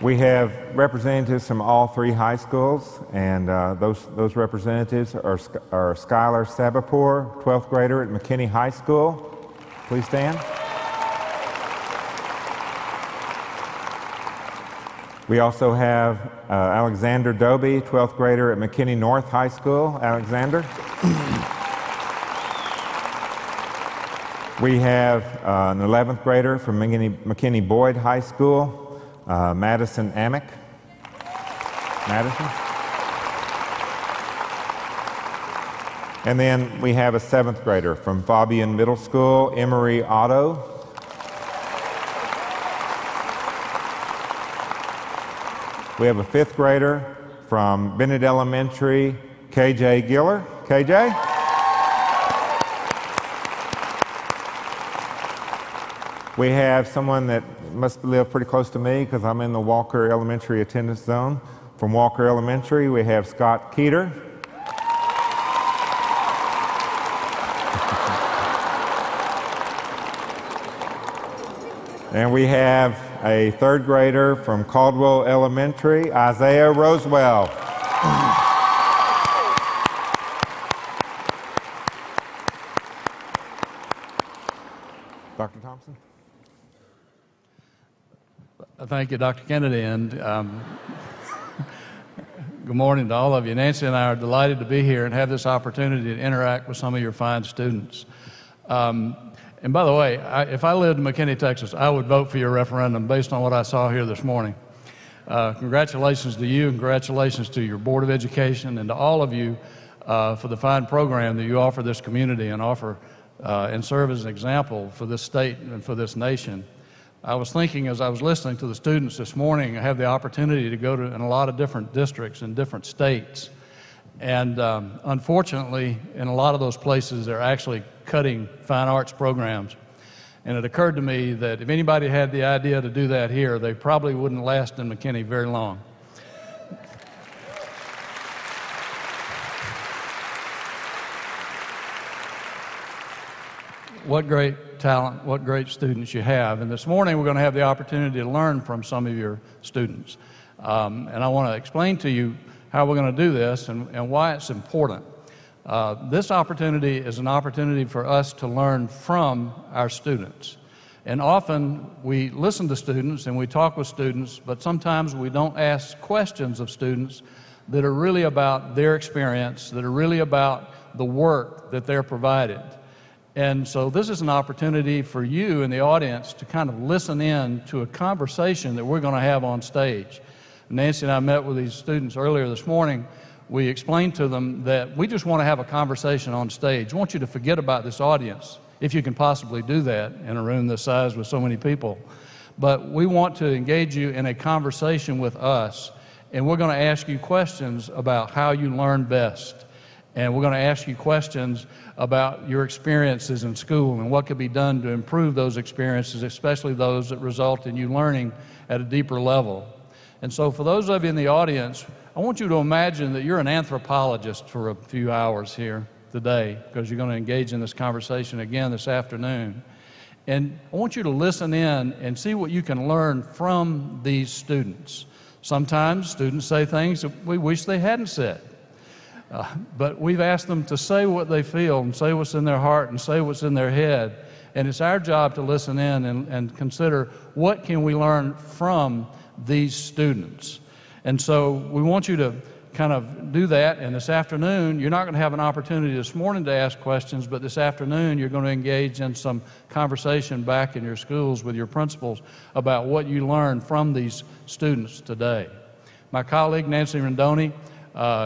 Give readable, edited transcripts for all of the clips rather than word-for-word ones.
We have representatives from all three high schools, and those representatives are Skylar Sabapur, 12th grader at McKinney High School. Please stand. We also have Alexander Doby, 12th grader at McKinney North High School. Alexander. We have an 11th grader from McKinney Boyd High School. Madison Amick. Madison. And then we have a 7th grader from Fabian Middle School, Emery Otto. We have a 5th grader from Bennett Elementary, KJ Giller. KJ? We have someone that must live pretty close to me because I'm in the Walker Elementary attendance zone. From Walker Elementary, we have Scott Keeter. And we have a 3rd grader from Caldwell Elementary, Isaiah Rosewell. Dr. Thompson? Thank you, Dr. Kennedy, and good morning to all of you. Nancy and I are delighted to be here and have this opportunity to interact with some of your fine students. And by the way, if I lived in McKinney, Texas, I would vote for your referendum based on what I saw here this morning. Congratulations to you, and congratulations to your Board of Education and to all of you for the fine program that you offer this community and offer and serve as an example for this state and for this nation. I was thinking as I was listening to the students this morning, I have the opportunity to go to in a lot of different districts in different states. And unfortunately, in a lot of those places, they're actually cutting fine arts programs. And it occurred to me that if anybody had the idea to do that here, they probably wouldn't last in McKinney very long. What great talent, what great students you have. And this morning we're going to have the opportunity to learn from some of your students. And I want to explain to you how we're going to do this and why it's important. This opportunity is an opportunity for us to learn from our students. And often we listen to students and we talk with students, but sometimes we don't ask questions of students that are really about their experience, that are really about the work that they're provided. And so this is an opportunity for you in the audience to kind of listen in to a conversation that we're going to have on stage. Nancy and I met with these students earlier this morning. We explained to them that we just want to have a conversation on stage. We want you to forget about this audience, if you can possibly do that in a room this size with so many people. But we want to engage you in a conversation with us, and we're going to ask you questions about how you learn best. And we're going to ask you questions about your experiences in school and what could be done to improve those experiences, especially those that result in you learning at a deeper level. And so for those of you in the audience, I want you to imagine that you're an anthropologist for a few hours here today, because you're going to engage in this conversation again this afternoon. And I want you to listen in and see what you can learn from these students. Sometimes students say things that we wish they hadn't said. But we've asked them to say what they feel and say what's in their heart and say what's in their head. And it's our job to listen in and consider what can we learn from these students. And so we want you to kind of do that. And this afternoon, you're not going to have an opportunity this morning to ask questions, but this afternoon you're going to engage in some conversation back in your schools with your principals about what you learned from these students today. My colleague, Nancy Rendoni,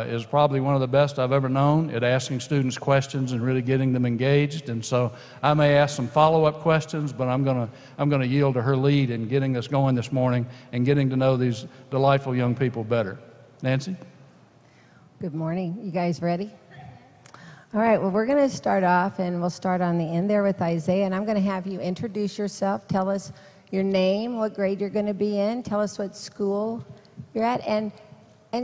is probably one of the best I've ever known at asking students questions and really getting them engaged. And so I may ask some follow-up questions, but I'm going to yield to her lead in getting us going this morning and getting to know these delightful young people better. Nancy? Good morning. You guys ready? All right. Well, we're going to start off, and we'll start on the end there with Isaiah. And I'm going to have you introduce yourself. Tell us your name, what grade you're going to be in. Tell us what school you're at, and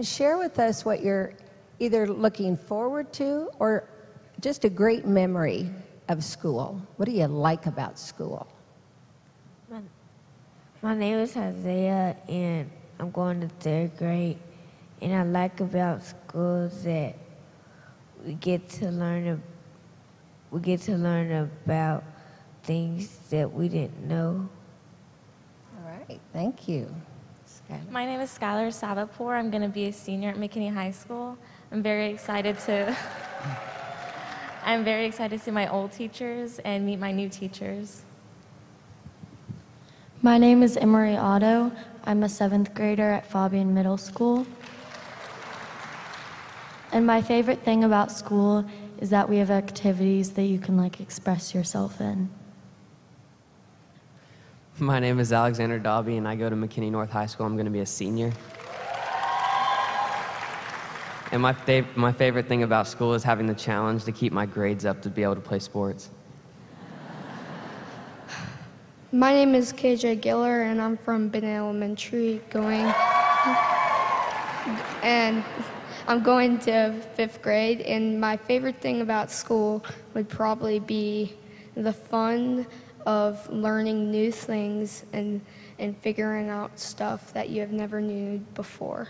share with us what you're either looking forward to or just a great memory of school. What do you like about school? My name is Isaiah, and I'm going to third grade. And I like about school that we get to learn about things that we didn't know. All right, thank you. Skylar. My name is Skylar Savapour. I'm going to be a senior at McKinney High School. I'm very excited to see my old teachers and meet my new teachers. My name is Emery Otto. I'm a 7th grader at Fabian Middle School. And my favorite thing about school is that we have activities that you can express yourself in. My name is Alexander Dobby, and I go to McKinney North High School. I'm going to be a senior. And my favorite thing about school is having the challenge to keep my grades up to be able to play sports. My name is KJ Giller, and I'm from Bennett Elementary, and I'm going to 5th grade, and my favorite thing about school would probably be the fun of learning new things and figuring out stuff that you have never knew before.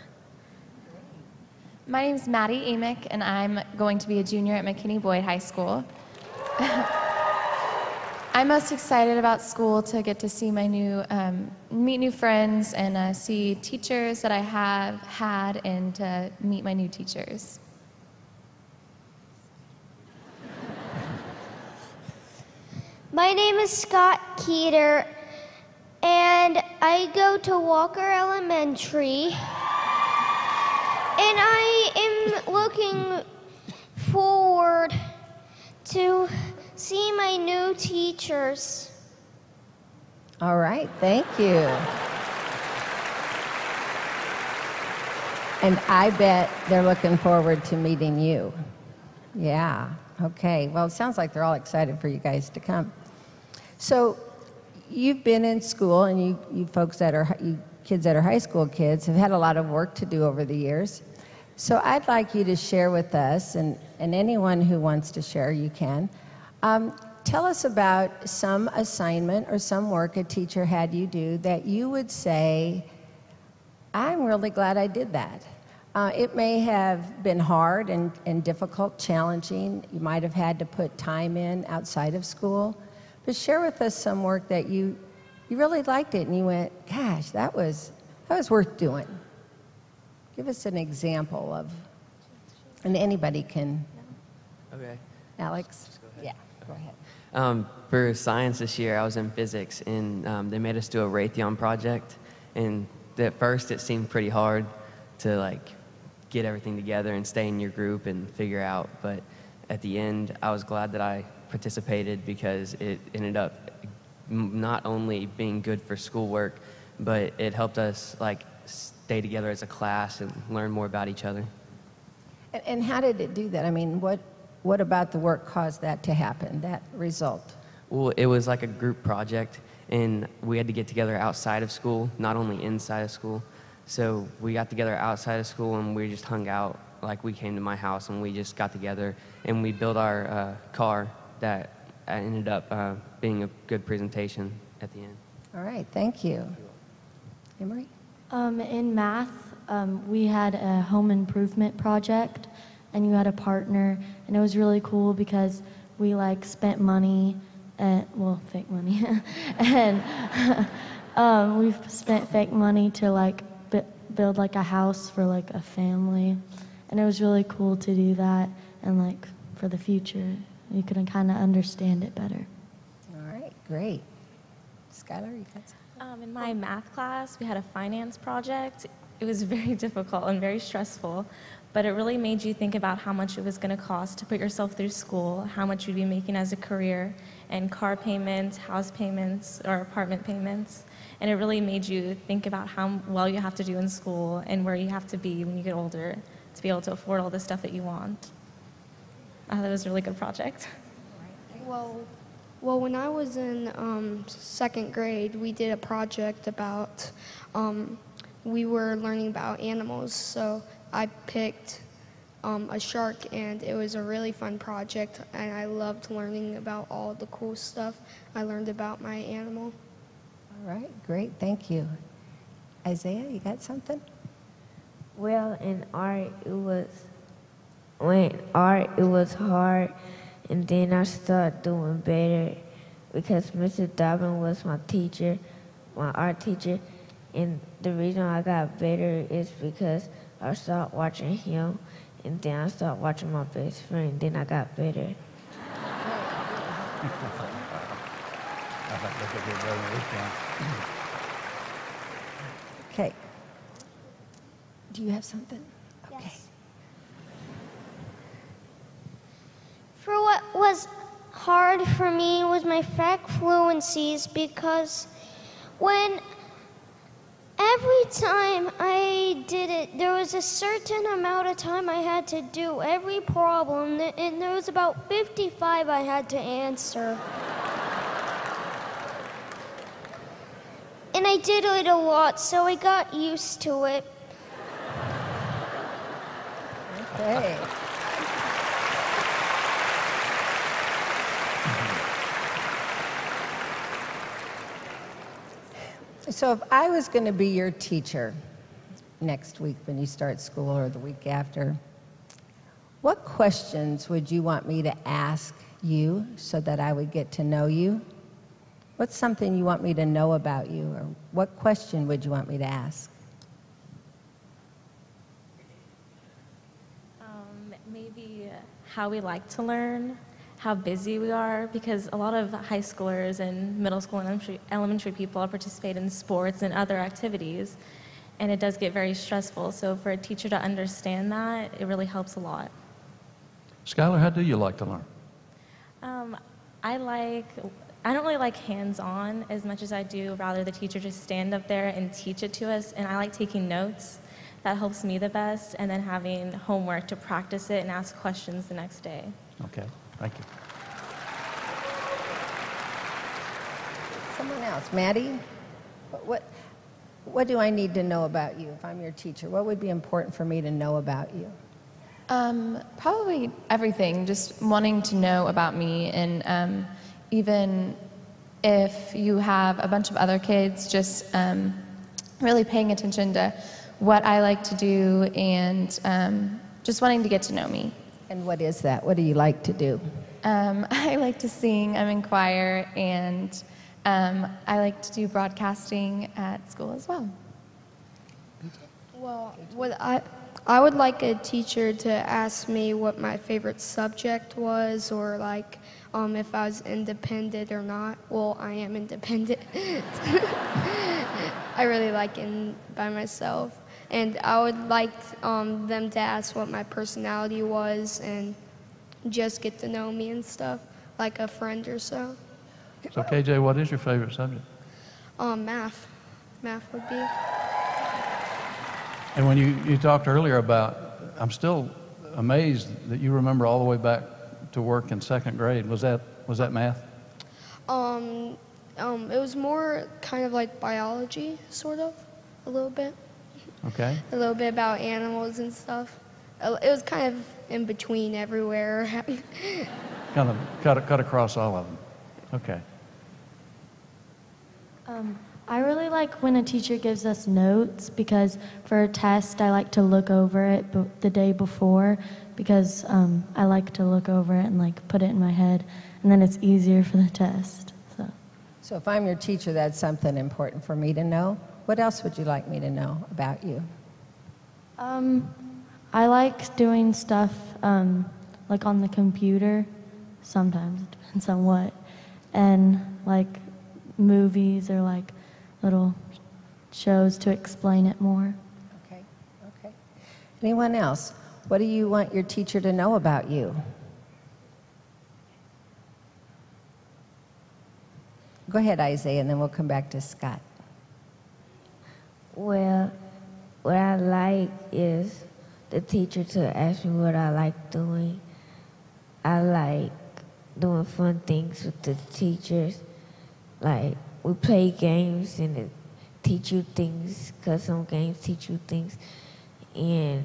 My name's Maddie Amick, and I'm going to be a junior at McKinney Boyd High School. I'm most excited about school to get to see my meet new friends and see teachers that I have had and to meet my new teachers. My name is Scott Keeter, and I go to Walker Elementary, and I am looking forward to see my new teachers. All right, thank you. And I bet they're looking forward to meeting you. Yeah, okay. Well, it sounds like they're all excited for you guys to come. So you've been in school, and you folks you kids that are high school kids have had a lot of work to do over the years. So I'd like you to share with us, and anyone who wants to share, you can. Tell us about some assignment or some work a teacher had you do that you would say, I'm really glad I did that. It may have been hard and difficult, challenging. You might have had to put time in outside of school. But share with us some work that you really liked it and you went, gosh, that was worth doing. Give us an example of, and anybody can. Okay. Alex? Just go ahead. Yeah, go ahead. For science this year, I was in physics, and they made us do a Raytheon project. And at first, it seemed pretty hard to get everything together and stay in your group and figure out. But at the end, I was glad that I participated because it ended up not only being good for schoolwork, but it helped us stay together as a class and learn more about each other. And how did it do that? I mean, what about the work caused that to happen, that result? Well, it was like a group project, and we had to get together outside of school, not only inside of school. So we got together outside of school, and we just hung out. We came to my house, and we just got together, and we built our car that ended up being a good presentation at the end. All right, thank you. Emery? In math, we had a home improvement project, and you had a partner, and it was really cool because we spent money, fake money, and we spent fake money to build a house for a family, and it was really cool to do that, and for the future, you could kind of understand it better. All right, great. Skylar, you got something? In my math class, we had a finance project. It was very difficult and very stressful, but it really made you think about how much it was going to cost to put yourself through school, how much you'd be making as a career, and car payments, house payments, or apartment payments. And it really made you think about how well you have to do in school and where you have to be when you get older to be able to afford all the stuff that you want. I thought it was a really good project. Well, when I was in 2nd grade, we did a project about, we were learning about animals, so I picked a shark, and it was a really fun project, and I loved learning about all the cool stuff I learned about my animal. All right, great, thank you. Isaiah, you got something? Well, in art, it was hard, and then I started doing better because Mr. Dobbin was my teacher, my art teacher, and the reason I got better is because I started watching him, and then I started watching my best friend, and then I got better. Okay. Do you have something? Okay. Yes. For what was hard for me was my fact fluencies because when every time I did it, there was a certain amount of time I had to do every problem, and there was about 55 I had to answer. And I did it a lot, so I got used to it. Okay. So if I was going to be your teacher next week when you start school or the week after, what questions would you want me to ask you so that I would get to know you? What's something you want me to know about you, or what question would you want me to ask? Maybe how we like to learn, how busy we are, because a lot of high schoolers and middle school and elementary people participate in sports and other activities, and it does get very stressful. So for a teacher to understand that, it really helps a lot. Skylar, how do you like to learn? I don't really like hands-on as much as I do rather the teacher just stand up there and teach it to us, and I like taking notes. That helps me the best, and then having homework to practice it and ask questions the next day. Okay, thank you. Someone else. Maddie, what do I need to know about you if I'm your teacher? What would be important for me to know about you? Probably everything, just wanting to know about me, and even if you have a bunch of other kids, just really paying attention to what I like to do, and just wanting to get to know me. And what is that? What do you like to do? I like to sing, I'm in choir, and I like to do broadcasting at school as well. Well, I would like a teacher to ask me what my favorite subject was, or like if I was independent or not. Well, I am independent. I really like it by myself. And I would like them to ask what my personality was and just get to know me and stuff, like a friend or so. So KJ, what is your favorite subject? Math. Math would be. And when you talked earlier about, I'm still amazed that you remember all the way back to work in second grade. Was that math? It was more kind of like biology, sort of, a little bit. Okay. A little bit about animals and stuff. It was kind of in between everywhere. Kind of cut across all of them. Okay. I really like when a teacher gives us notes, because for a test I like to look over it the day before, because I like to look over it and like put it in my head, and then it's easier for the test. So if I'm your teacher, that's something important for me to know. What else would you like me to know about you? I like doing stuff like on the computer. Sometimes it depends on what, and like movies or like little shows to explain it more. Okay. Anyone else? What do you want your teacher to know about you? Go ahead, Isaiah, and then we'll come back to Scott. Well, what I like is the teacher to ask me what I like doing. I like doing fun things with the teachers. Like, we play games and it teach you things, because some games teach you things. And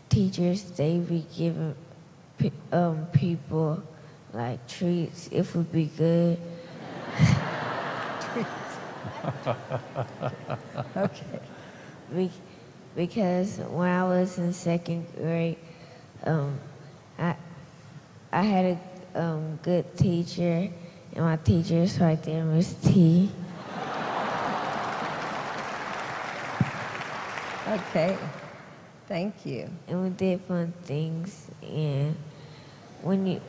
teachers, they be giving people like treats if we be good. Okay. Because when I was in second grade, I had a good teacher, and my teacher is right there, Miss T. Okay. Thank you. And we did fun things, and we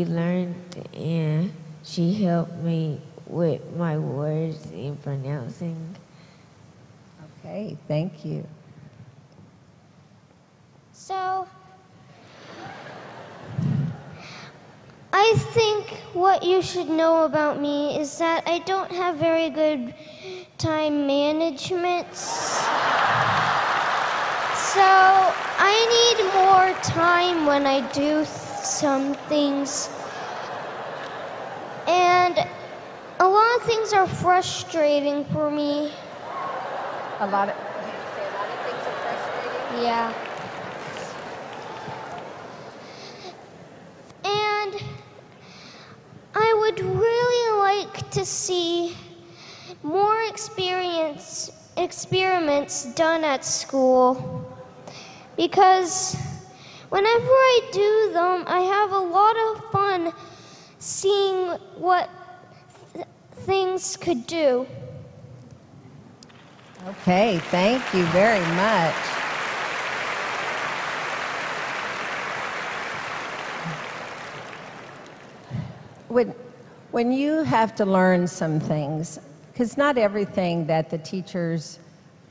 learned, and she helped me with my words and pronouncing. Okay, thank you. So, I think what you should know about me is that I don't have very good time management. So, I need more time when I do some things. And a lot of things are frustrating for me. A lot of things are frustrating? Yeah. And I would really like to see more experiments done at school, because whenever I do them, I have a lot of fun seeing what things could do. Okay, thank you very much. When you have to learn some things, because not everything that the teachers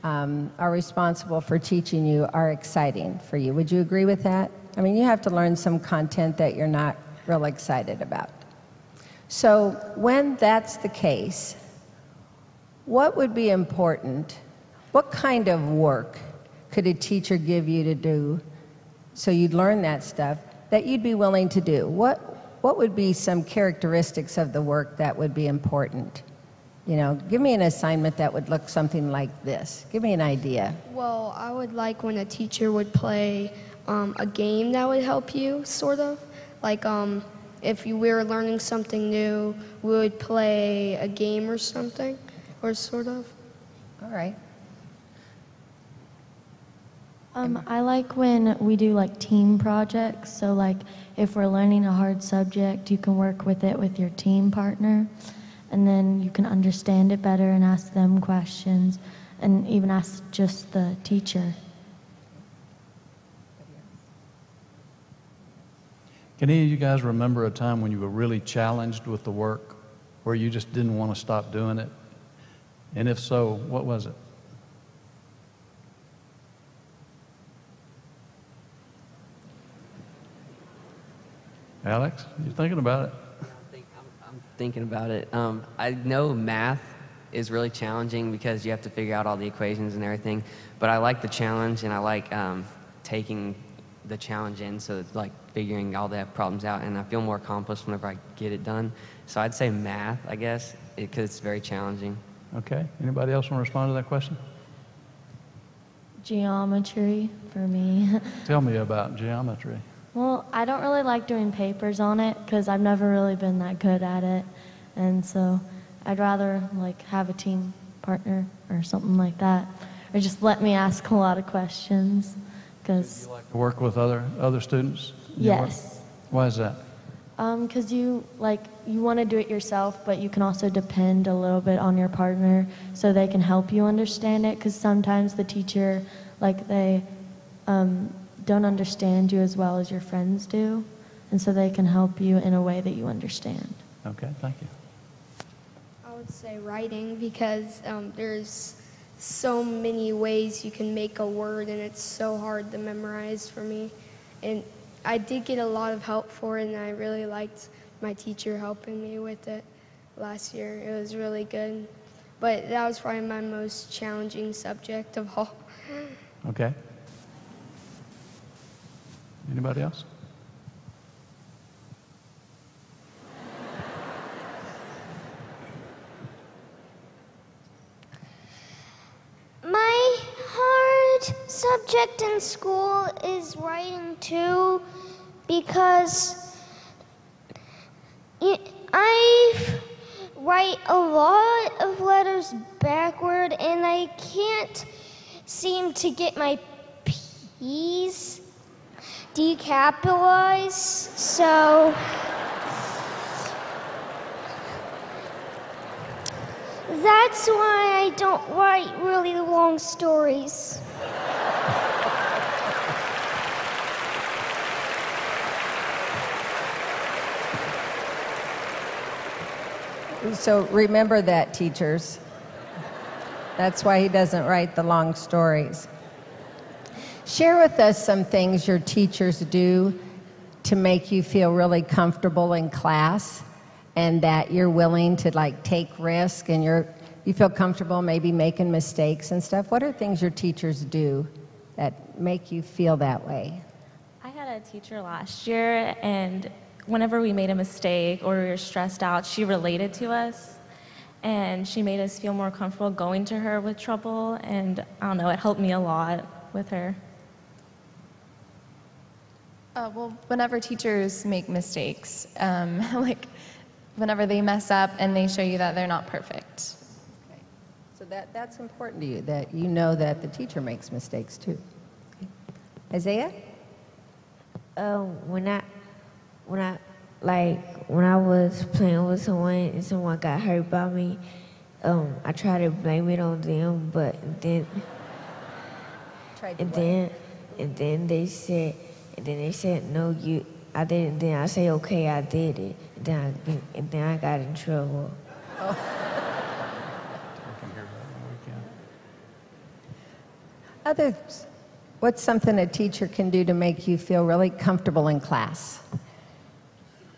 are responsible for teaching you are exciting for you. Would you agree with that? I mean, you have to learn some content that you're not real excited about. So when that's the case, what would be important? What kind of work could a teacher give you to do so you'd learn that stuff that you'd be willing to do? What would be some characteristics of the work that would be important? You know, give me an assignment that would look something like this. Give me an idea. Well, I would like when a teacher would play a game that would help you, sort of. Like if we were learning something new, we would play a game or something, or sort of. All right. I like when we do like team projects. So like if we're learning a hard subject, you can work with it with your team partner, and then you can understand it better and ask them questions, and even ask just the teacher. Can any of you guys remember a time when you were really challenged with the work, where you just didn't want to stop doing it? And if so, what was it? Alex, you thinking about it? I'm thinking about it. I know math is really challenging because you have to figure out all the equations and everything, but I like the challenge, and I like taking the challenge in, so it's like figuring all the problems out, and I feel more accomplished whenever I get it done. So I'd say math, I guess, because it's very challenging. Okay. Anybody else want to respond to that question? Geometry for me. Tell me about geometry. Well, I don't really like doing papers on it because I've never really been that good at it. And so I'd rather like have a team partner or something like that. Or just let me ask a lot of questions. Cause, Do you like to work with other students? in your work? Yes. Why is that? Because you want to do it yourself, but you can also depend a little bit on your partner so they can help you understand it. Because sometimes the teacher, they don't understand you as well as your friends do, and so they can help you in a way that you understand. Okay, thank you. I would say writing, because there's so many ways you can make a word, and it's so hard to memorize for me. And I did get a lot of help for it, and I really liked my teacher helping me with it last year. It was really good. But that was probably my most challenging subject of all. Okay. Anybody else? My hard subject in school is writing too, because I've write a lot of letters backward, and I can't seem to get my P's decapitalized, so that's why I don't write really long stories. So remember that, teachers. That's why he doesn't write the long stories. Share with us some things your teachers do to make you feel really comfortable in class and that you're willing to like take risk and you feel comfortable maybe making mistakes and stuff. What are things your teachers do that make you feel that way? I had a teacher last year, and whenever we made a mistake or we were stressed out, she related to us, and she made us feel more comfortable going to her with trouble, and I don't know, it helped me a lot with her. Well, whenever teachers make mistakes, like whenever they mess up and they show you that they're not perfect. Okay. So that's important to you, that you know that the teacher makes mistakes too. Okay. Isaiah? When I was playing with someone and someone got hurt by me, I tried to blame it on them, but then they said no, I didn't. Then I say okay, I did it. And then I got in trouble. Oh. Others, what's something a teacher can do to make you feel really comfortable in class?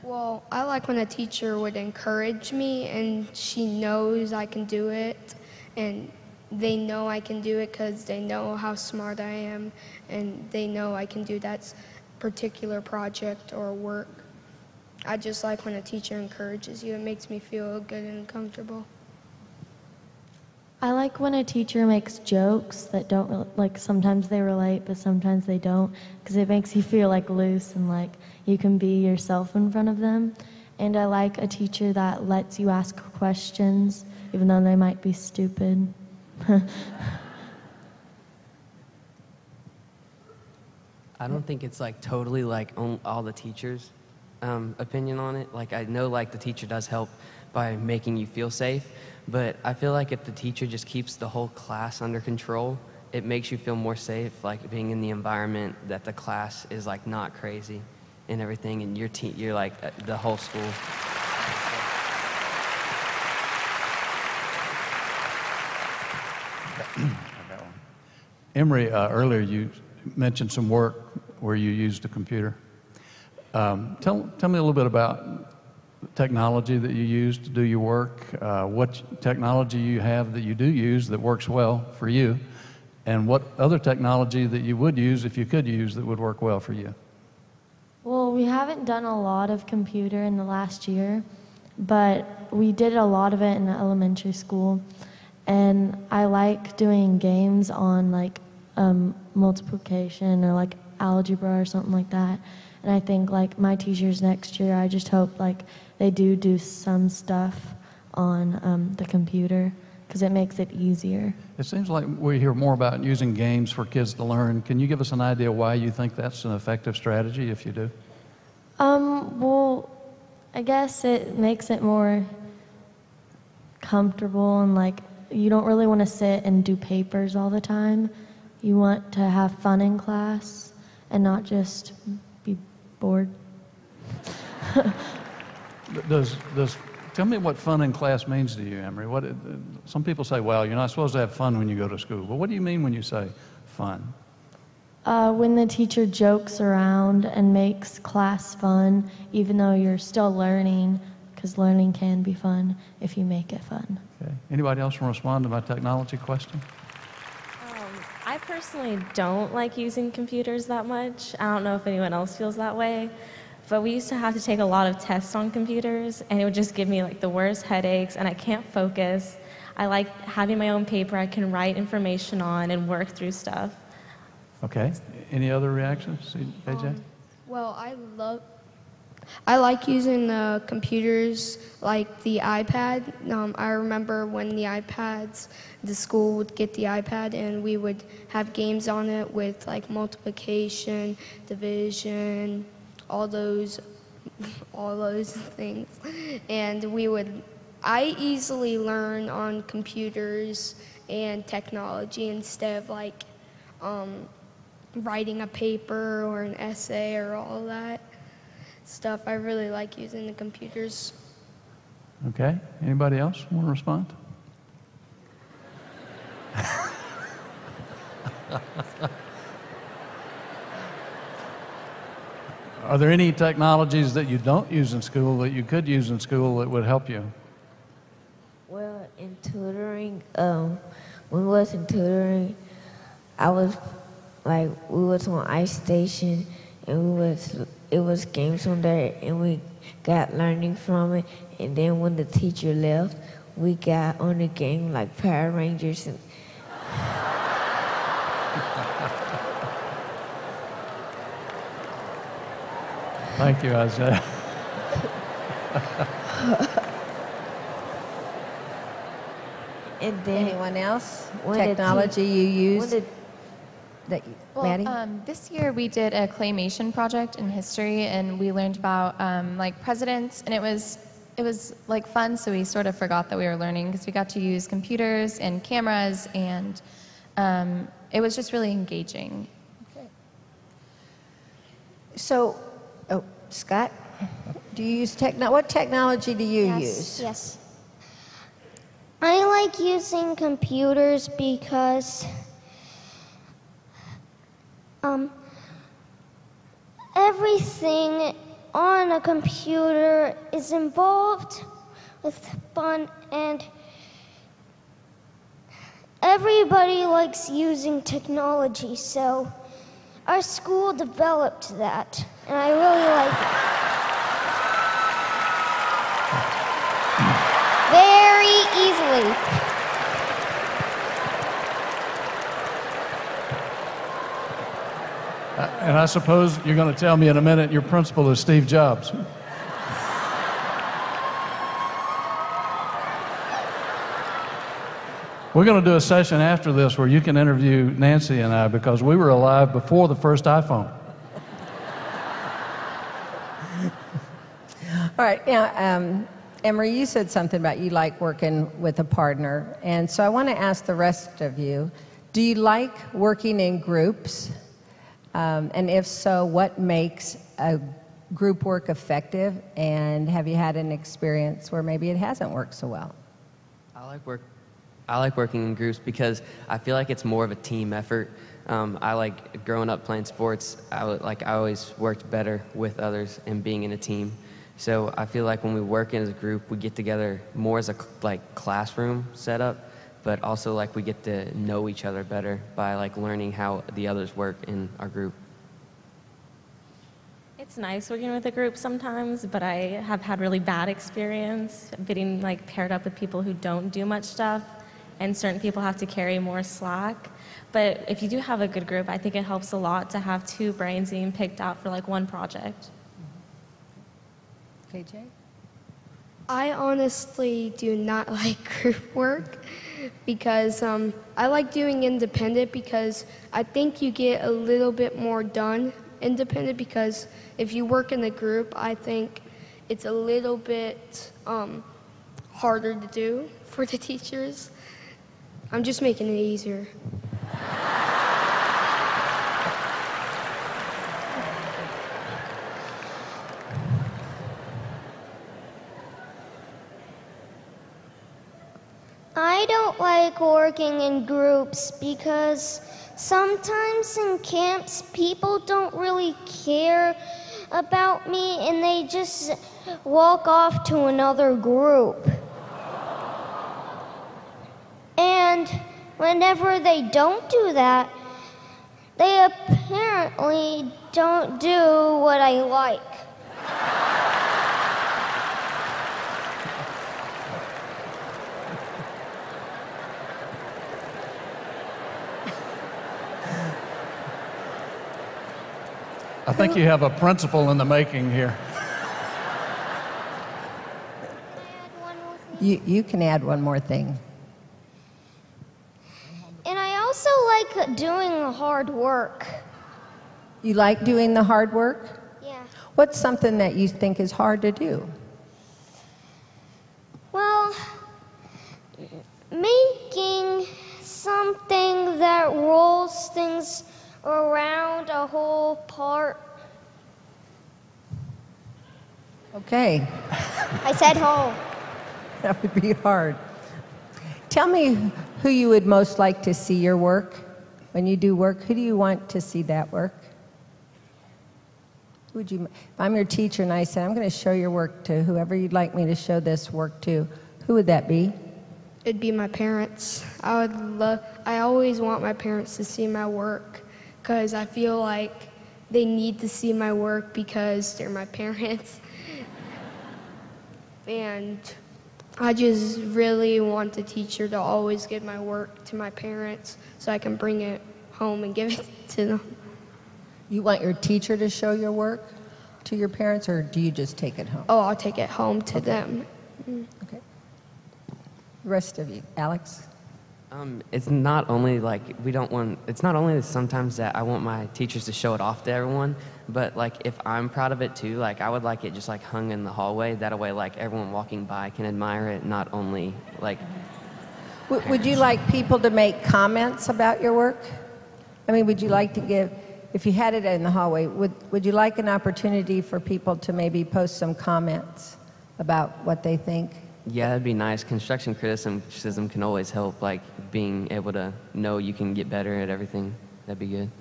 Well, I like when a teacher would encourage me and she knows I can do it, and they know I can do it because they know how smart I am, and they know I can do that particular project or work. I just like when a teacher encourages you. It makes me feel good and comfortable. I like when a teacher makes jokes that don't, like sometimes they relate, but sometimes they don't, because it makes you feel like loose and like you can be yourself in front of them. And I like a teacher that lets you ask questions, even though they might be stupid. I don't think it's like totally like on all the teachers' opinion on it. Like I know like the teacher does help by making you feel safe, but I feel like if the teacher just keeps the whole class under control, it makes you feel more safe, like being in the environment that the class is like not crazy and everything, and you're like the whole school. Emery, earlier you mentioned some work where you used a computer. Tell me a little bit about the technology that you use to do your work, what technology you have that you do use that works well for you, and what other technology that you would use if you could use that would work well for you. Well, we haven't done a lot of computer in the last year, but we did a lot of it in elementary school. And I like doing games on like multiplication or like algebra or something like that. And I think like my teachers next year, I just hope like they do some stuff on the computer because it makes it easier. It seems like we hear more about using games for kids to learn. Can you give us an idea why you think that's an effective strategy if you do? Well, I guess it makes it more comfortable and like you don't really want to sit and do papers all the time. You want to have fun in class and not just be bored. Tell me what fun in class means to you, Emery. Some people say, well, you're not supposed to have fun when you go to school. But what do you mean when you say fun? When the teacher jokes around and makes class fun, even though you're still learning, because learning can be fun if you make it fun. Okay. Anybody else want to respond to my technology question? I personally don't like using computers that much. I don't know if anyone else feels that way. But we used to have to take a lot of tests on computers, and it would just give me like the worst headaches, and I can't focus. I like having my own paper I can write information on and work through stuff. Okay. Any other reactions, AJ? Well, I like using the computers like the iPad. I remember when the iPads, the school would get the iPad and we would have games on it with like multiplication, division, all those things. And I easily learn on computers and technology instead of like writing a paper or an essay or all that stuff. I really like using the computers. Okay. Anybody else want to respond? Are there any technologies that you don't use in school that you could use in school that would help you? Well, in tutoring, when we was in tutoring, we was on Ice Station, and it was games on there, and we got learning from it. And then when the teacher left, we got on the game like Power Rangers. And Thank you, Isaiah. and then Anyone else? when the Technology you use? Well, Maddie? this year we did a claymation project in history, and we learned about like presidents, and it was like fun. So we sort of forgot that we were learning because we got to use computers and cameras, and it was just really engaging. Okay. So, Scott, do you use what technology do you use? Yes. I like using computers because everything on a computer is involved with fun, and everybody likes using technology, so our school developed that, and I really like it. Very easily. And I suppose you're going to tell me in a minute your principal is Steve Jobs. We're going to do a session after this where you can interview Nancy and I, because we were alive before the first iPhone. All right. Now, Emery, you said something about you like working with a partner. And so I want to ask the rest of you, do you like working in groups? And if so, what makes a group work effective? And have you had an experience where maybe it hasn't worked so well? I like working in groups because I feel like it's more of a team effort. I like growing up playing sports. I always worked better with others and being in a team. So I feel like when we work as a group, we get together more as a classroom setup, but also we get to know each other better by learning how the others work in our group. It's nice working with a group sometimes, but I have had really bad experience getting paired up with people who don't do much stuff, and certain people have to carry more slack. But if you do have a good group, I think it helps a lot to have two brains being picked out for one project. KJ? I honestly do not like group work because I like doing independent because I think you get a little bit more done independent, because if you work in a group, I think it's a little bit harder to do for the teachers. I'm just making it easier. I don't like working in groups because sometimes in camps people don't really care about me and they just walk off to another group. And whenever they don't do that, they apparently don't do what I like. I think you have a principal in the making here. You can add one more thing. And I also like doing hard work. You like doing the hard work? Yeah. What's something that you think is hard to do? Well, making something that rolls things around a whole part. Okay. I said whole. That would be hard. Tell me who you would most like to see your work. When you do work, who do you want to see that work? If I'm your teacher and I said, I'm going to show your work to whoever you'd like me to show this work to, who would that be? It'd be my parents. I always want my parents to see my work because I feel like they need to see my work because they're my parents. And I just really want the teacher to always give my work to my parents so I can bring it home and give it to them. You want your teacher to show your work to your parents, or do you just take it home? Oh, I'll take it home to them. Okay. The rest of you, Alex? It's not only like it's not only sometimes that I want my teachers to show it off to everyone, but like if I'm proud of it too, like I would like it just like hung in the hallway. That way like everyone walking by can admire it, not only like. Would you like people to make comments about your work? I mean, would you like to give, if you had it in the hallway, would you like an opportunity for people to maybe post some comments about what they think? Yeah, that'd be nice. Construction criticism can always help, like being able to know you can get better at everything. That'd be good.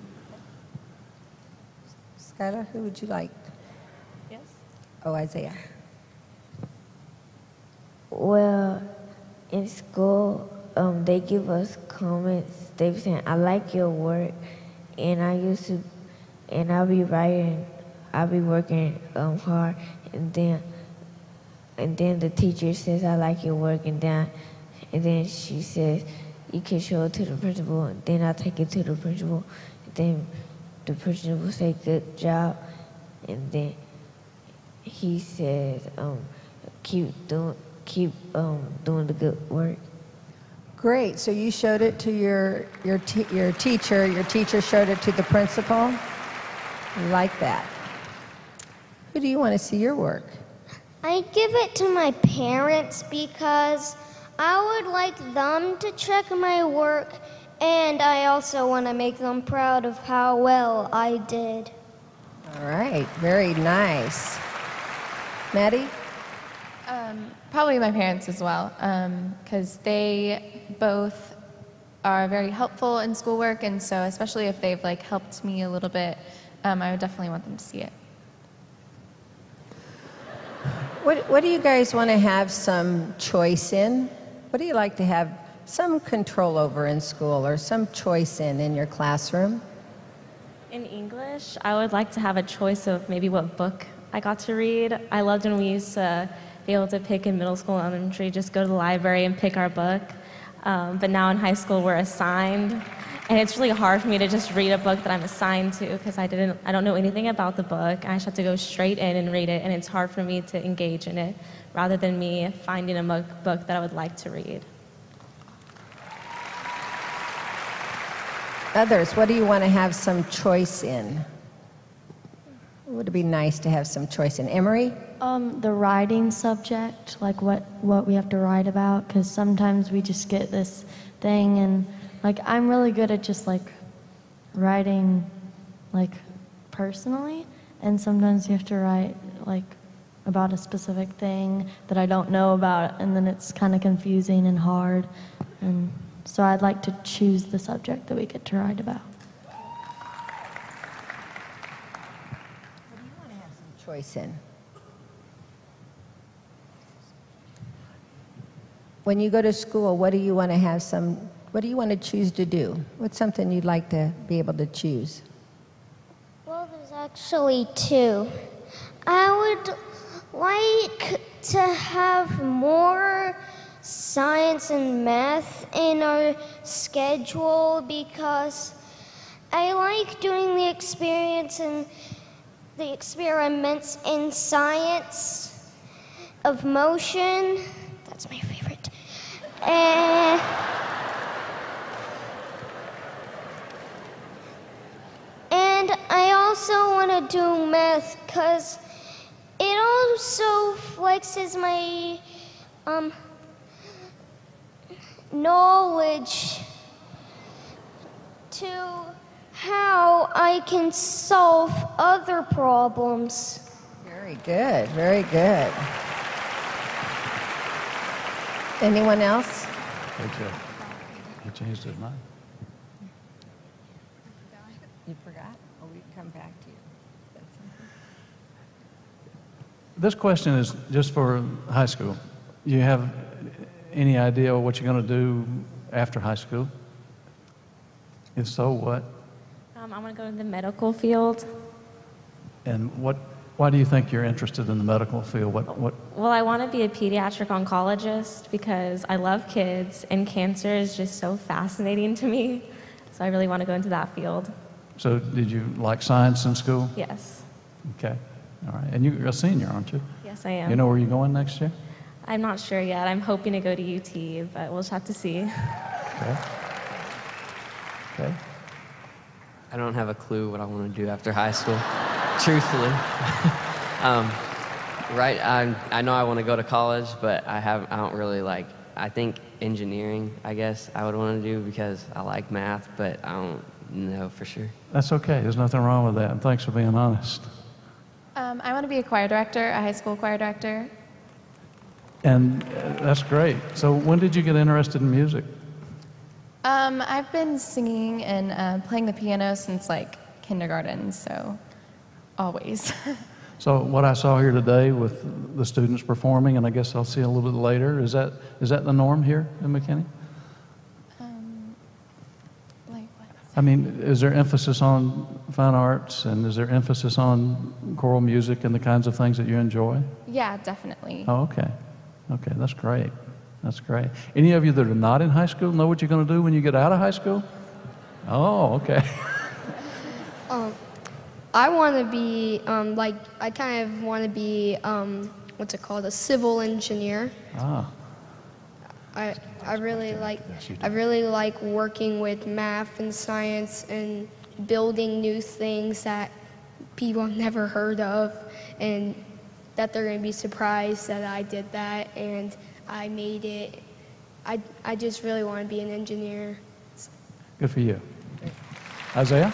Skylar, who would you like? Yes. Oh, Isaiah. Well, in school, they give us comments. They be saying, I like your work, and I'll be writing, I'll be working hard, and then the teacher says, I like your work, and then she says, you can show it to the principal, and then I take it to the principal, and then the principal say, good job, and then he says, keep doing the good work. Great. So you showed it to your teacher. Your teacher showed it to the principal. I like that. Who do you want to see your work? I give it to my parents because I would like them to check my work, and I also want to make them proud of how well I did. All right. Very nice. Maddie? Probably my parents as well, because they both are very helpful in schoolwork, and so especially if they've like helped me a little bit, I would definitely want them to see it. What do you guys want to have some choice in? What do you like to have some control over in school or some choice in your classroom? In English, I would like to have a choice of maybe what book I got to read. I loved when we used to be able to pick in middle school and elementary, just go to the library and pick our book. But now in high school, we're assigned. And it's really hard for me to just read a book that I'm assigned to because I don't know anything about the book. I just have to go straight in and read it, and it's hard for me to engage in it rather than me finding a book that I would like to read. Others, what do you want to have some choice in? Would it be nice to have some choice in? Emery? The writing subject, like what we have to write about, because sometimes we just get this thing, and like I'm really good at just like writing like personally, and sometimes you have to write like about a specific thing that I don't know about, and then it's kind of confusing and hard, and so I'd like to choose the subject that we get to write about. What do you want to have some choice in? When you go to school, what do you want to choose to do? What's something you'd like to be able to choose? Well, there's actually two. I would like to have more science and math in our schedule because I like doing the experiments in science of motion. That's my favorite. And I also want to do math because it also flexes my knowledge to how I can solve other problems. Very good, very good. Anyone else? He changed his mind. You forgot? Or we can come back to you. That's something. This question is just for high school. You have any idea what you're going to do after high school? If so, what? I want to go to the medical field. And why do you think you're interested in the medical field? Well, I want to be a pediatric oncologist because I love kids and cancer is just so fascinating to me. So I really want to go into that field. So did you like science in school? Yes. Okay. All right. And you're a senior, aren't you? Yes, I am. You know where you're going next year? I'm not sure yet. I'm hoping to go to UT, but we'll just have to see. Okay. Okay. I don't have a clue what I want to do after high school, truthfully. Right, I know I want to go to college, but I don't really like, I think engineering, I guess, I would want to do because I like math, but I don't know for sure. That's okay. There's nothing wrong with that. And thanks for being honest. I want to be a choir director, a high school choir director. And that's great. So when did you get interested in music? I've been singing and playing the piano since like kindergarten, so always. So what I saw here today with the students performing, and I guess I'll see a little bit later, is that the norm here in McKinney? Like what? I mean, is there emphasis on fine arts, and is there emphasis on choral music and the kinds of things that you enjoy? Yeah, definitely. Oh, okay. Okay, that's great. That's great. Any of you that are not in high school know what you're going to do when you get out of high school? Oh, okay. I want to be, I kind of want to be, what's it called, a civil engineer. Ah. I really like working with math and science and building new things that people have never heard of, and that they're going to be surprised that I did that and I made it. I just really want to be an engineer. Good for you. Isaiah?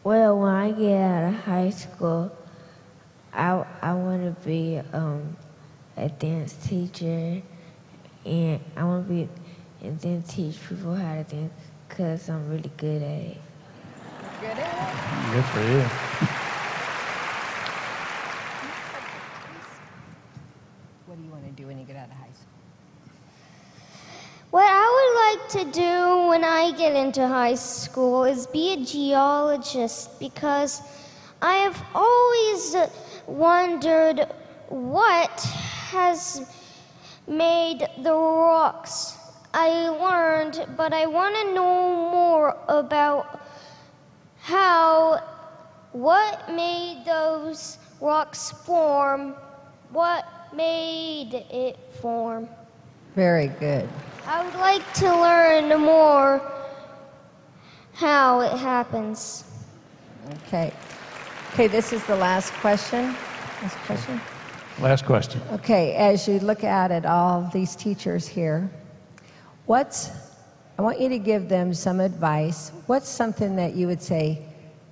Well, when I get out of high school, I want to be a dance teacher, and I want to be and then teach people how to dance because I'm really good at it. Good at it? Good for you. What do you want to do when you get out of high school? What I would like to do when I get into high school is be a geologist because I have always wondered what has made the rocks I learned, but I want to know more about what made those rocks form, what made it form. Very good. I would like to learn more how it happens. Okay. Okay, this is the last question. Last question. Last question. Okay, as you look out at all these teachers here, I want you to give them some advice. What's something that you would say,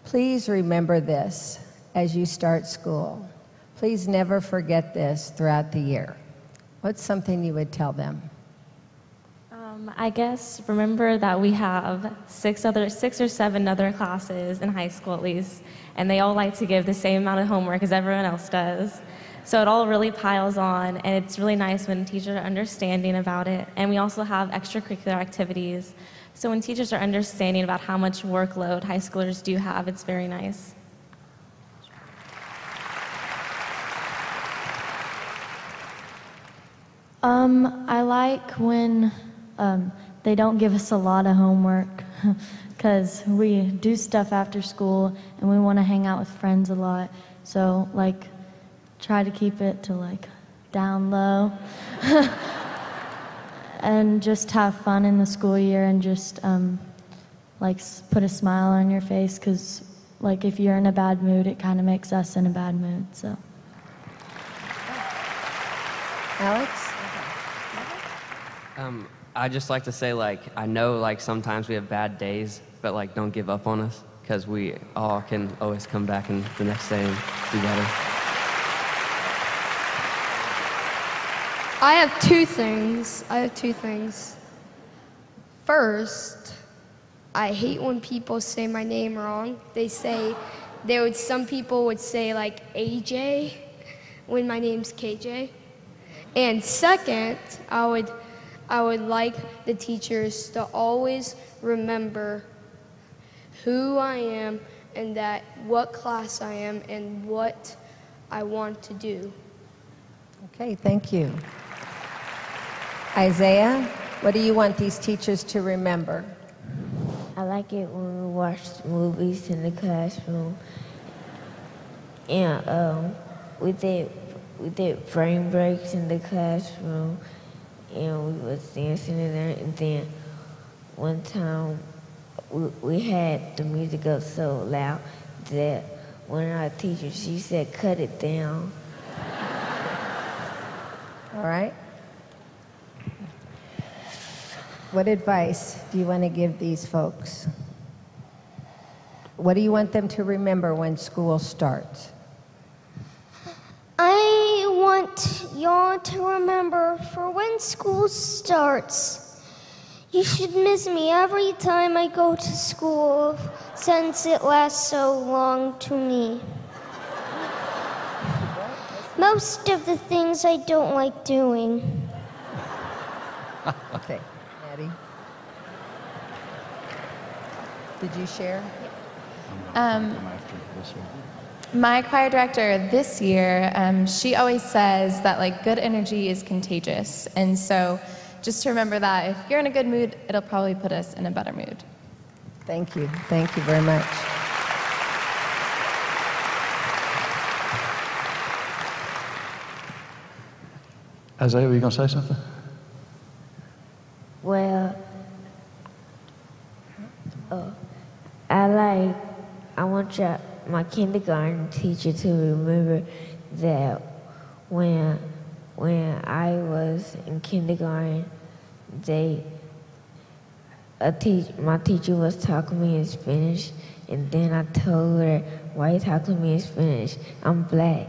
please remember this as you start school. Please never forget this throughout the year. What's something you would tell them? I guess remember that we have 6 or 7 other classes in high school at least, and they all like to give the same amount of homework as everyone else does. So it all really piles on, and it's really nice when teachers are understanding about it. And we also have extracurricular activities. So when teachers are understanding about how much workload high schoolers do have, it's very nice. I like when they don't give us a lot of homework because we do stuff after school and we want to hang out with friends a lot. So like try to keep it to like down low. And just have fun in the school year and just like put a smile on your face, because like if you're in a bad mood, it kind of makes us in a bad mood. So. Alex? I just like to say, like, I know like sometimes we have bad days, but like don't give up on us, because we all can always come back in the next day and do better. I have two things. First, I hate when people say my name wrong. Some people would say like AJ when my name's KJ. And second, I would like the teachers to always remember who I am and that what class I am and what I want to do. Okay, thank you. Isaiah, what do you want these teachers to remember? I like it when we watch movies in the classroom, and we did frame breaks in the classroom, and we was dancing in there. And then one time we had the music up so loud that one of our teachers, she said, "Cut it down." All right. What advice do you want to give these folks? What do you want them to remember when school starts? I want y'all to remember, for when school starts, you should miss me every time I go to school, since it lasts so long to me. Most of the things I don't like doing. Okay, Maddie. Did you share? My choir director this year, she always says that like good energy is contagious, and so just to remember that if you're in a good mood, it'll probably put us in a better mood. Thank you very much. Isaiah, were you going to say something? Well, I want my kindergarten teacher to remember that when I was in kindergarten, my teacher was talking to me in Spanish, and then I told her, "Why are you talking to me in Spanish? I'm black."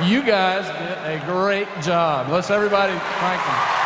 You guys did a great job. Let's everybody thank them.